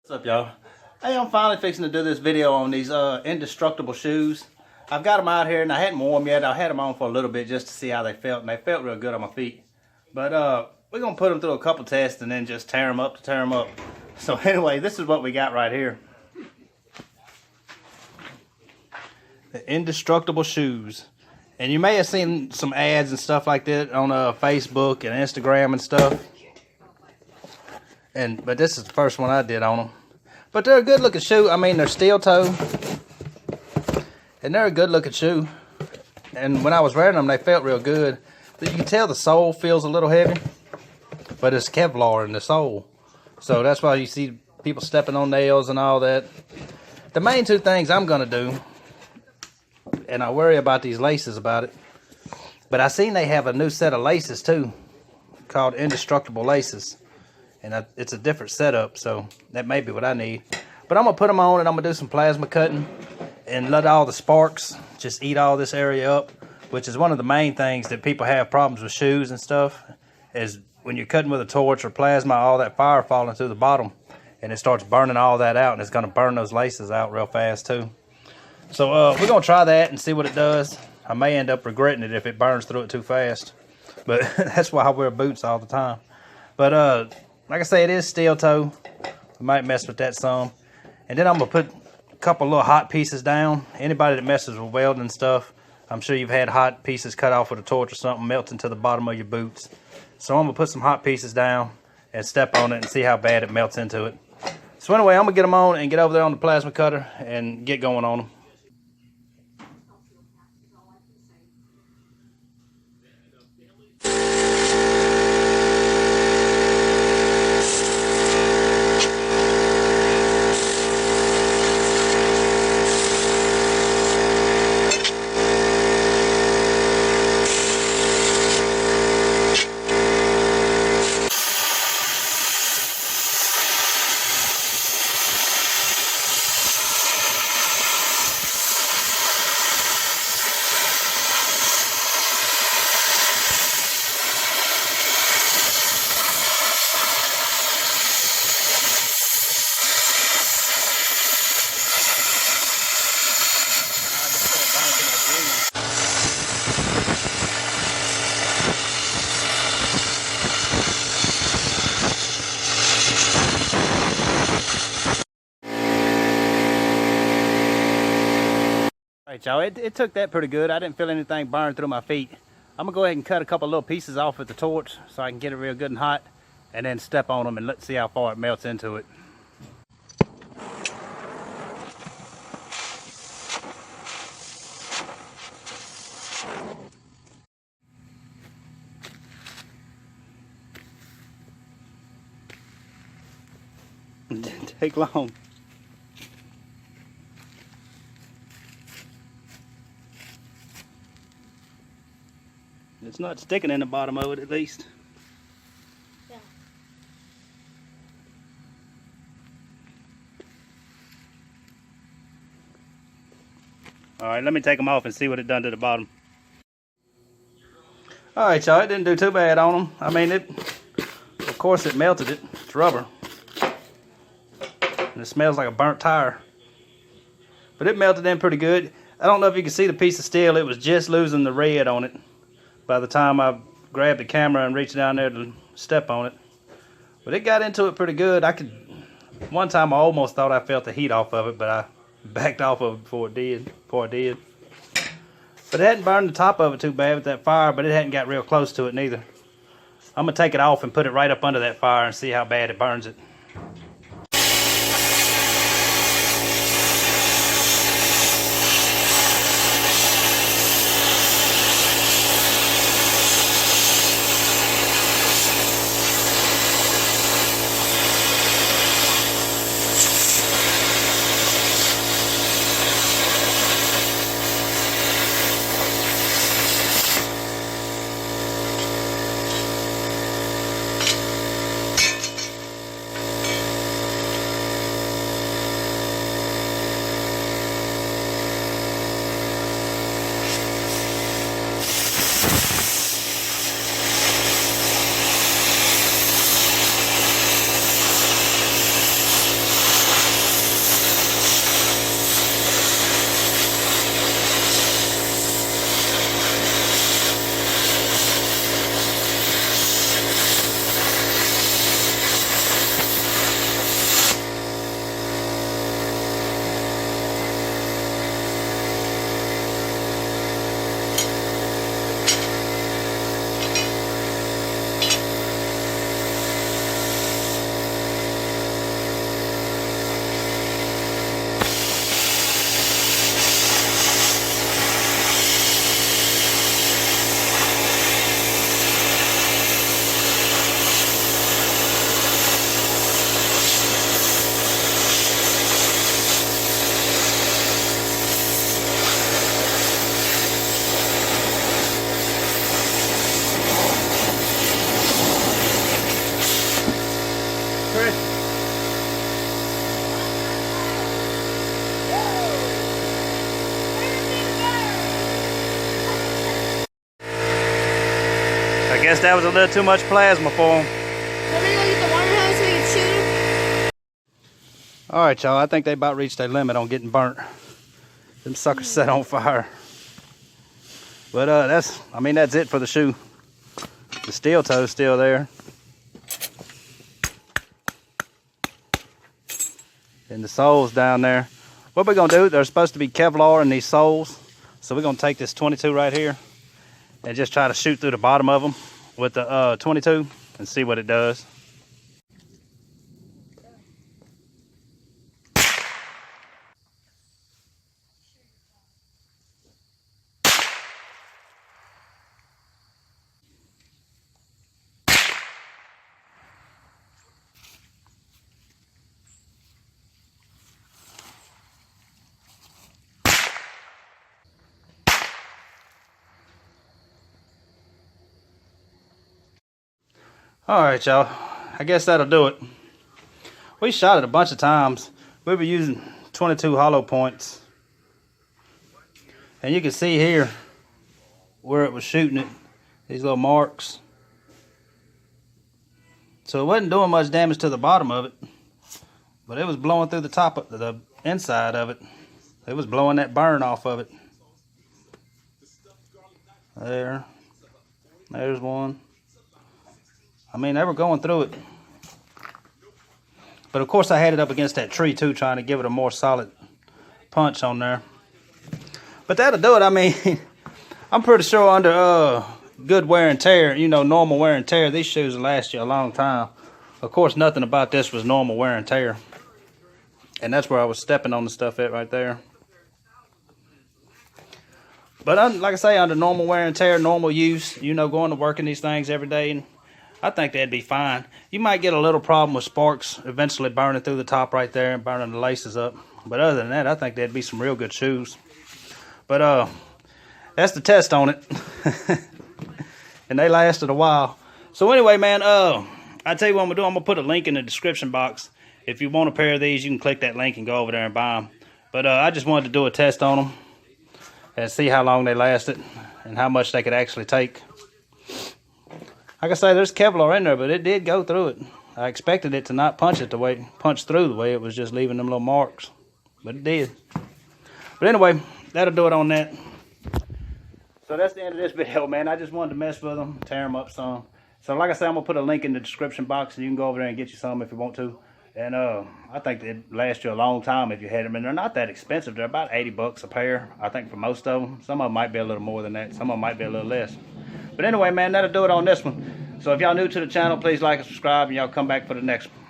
What's up, y'all? Hey, I'm finally fixing to do this video on these Indestructible shoes. I've got them out here and I hadn't worn them yet. I had them on for a little bit just to see how they felt, and they felt real good on my feet. But we're gonna put them through a couple tests and then just tear them up to tear them up. So anyway, this is what we got right here. The Indestructible shoes. And you may have seen some ads and stuff like that on Facebook and Instagram and stuff. But this is the first one I did on them. But they're a good looking shoe. I mean, they're steel toe. And they're a good looking shoe. And when I was wearing them, they felt real good. You can tell the sole feels a little heavy. But it's Kevlar in the sole. So that's why you see people stepping on nails and all that. The main two things I'm going to do, and I worry about these laces about it, but I seen they have a new set of laces too, called Indestructible laces. And it's a different setup, so that may be what I need. But I'm going to put them on and I'm going to do some plasma cutting and let all the sparks just eat all this area up, which is one of the main things that people have problems with shoes and stuff, is when you're cutting with a torch or plasma, all that fire falling through the bottom, and it starts burning all that out, and it's going to burn those laces out real fast too. So we're going to try that and see what it does. I may end up regretting it if it burns through it too fast, but that's why I wear boots all the time. But like I say, it is steel toe. We might mess with that some. And then I'm going to put a couple little hot pieces down. Anybody that messes with welding stuff, I'm sure you've had hot pieces cut off with a torch or something melting to the bottom of your boots. So I'm going to put some hot pieces down and step on it and see how bad it melts into it. So anyway, I'm going to get them on and get over there on the plasma cutter and get going on them. Alright, y'all, it took that pretty good. I didn't feel anything burn through my feet. I'm going to go ahead and cut a couple little pieces off with the torch so I can get it real good and hot, and then step on them and let's see how far it melts into it. It didn't take long. It's not sticking in the bottom of it, at least. Yeah. Alright, let me take them off and see what it done to the bottom. Alright, y'all, it didn't do too bad on them. I mean, of course it melted it. It's rubber. And it smells like a burnt tire. But it melted in pretty good. I don't know if you can see the piece of steel. It was just losing the red on it by the time I grabbed the camera and reached down there to step on it. But it got into it pretty good. One time I almost thought I felt the heat off of it, but I backed off of it before I did. But it hadn't burned the top of it too bad with that fire, but it hadn't got real close to it neither. I'm gonna take it off and put it right up under that fire and see how bad it burns it. guess that was a little too much plasma for him. We're gonna go get the water hose so we can shoot him. Alright, y'all, I think they about reached their limit on getting burnt. Them suckers set on fire. But that's it for the shoe. The steel toe's still there. And the sole's down there. What we're gonna do, there's supposed to be Kevlar in these soles. So we're gonna take this 22 right here and just try to shoot through the bottom of them with the 22 and see what it does. Alright, y'all, I guess that'll do it. We shot it a bunch of times. We were using 22 hollow points. And you can see here where it was shooting it, these little marks. So it wasn't doing much damage to the bottom of it, but it was blowing through the top of the inside of it. It was blowing that burn off of it. There's one. I mean, they were going through it. But of course I had it up against that tree too, trying to give it a more solid punch on there. But that'll do it. I mean, I'm pretty sure under good wear and tear, you know, normal wear and tear, these shoes will last you a long time. Of course, nothing about this was normal wear and tear. And that's where I was stepping on the stuff at right there. But like I say, under normal wear and tear, normal use, you know, going to work in these things every day, I think that'd be fine. You might get a little problem with sparks eventually burning through the top right there and burning the laces up. But other than that, I think that'd be some real good shoes. But that's the test on it. And they lasted a while. So anyway, man, I tell you what I'm gonna do. I'm gonna put a link in the description box. If you want a pair of these, you can click that link and go over there and buy them. But I just wanted to do a test on them and see how long they lasted and how much they could actually take. Like I say, there's Kevlar in there, but it did go through it. I expected it to not punch through the way it was just leaving them little marks, but it did. But anyway, that'll do it on that. So that's the end of this video, man. I just wanted to mess with them, tear them up some. So like I said, I'm gonna put a link in the description box, and you can go over there and get you some if you want to. And I think they'd last you a long time if you had them. And they're not that expensive. They're about 80 bucks a pair, I think, for most of them. Some of them might be a little more than that. Some of them might be a little less. But anyway, man, that'll do it on this one. So if y'all new to the channel, please like and subscribe, and y'all come back for the next one.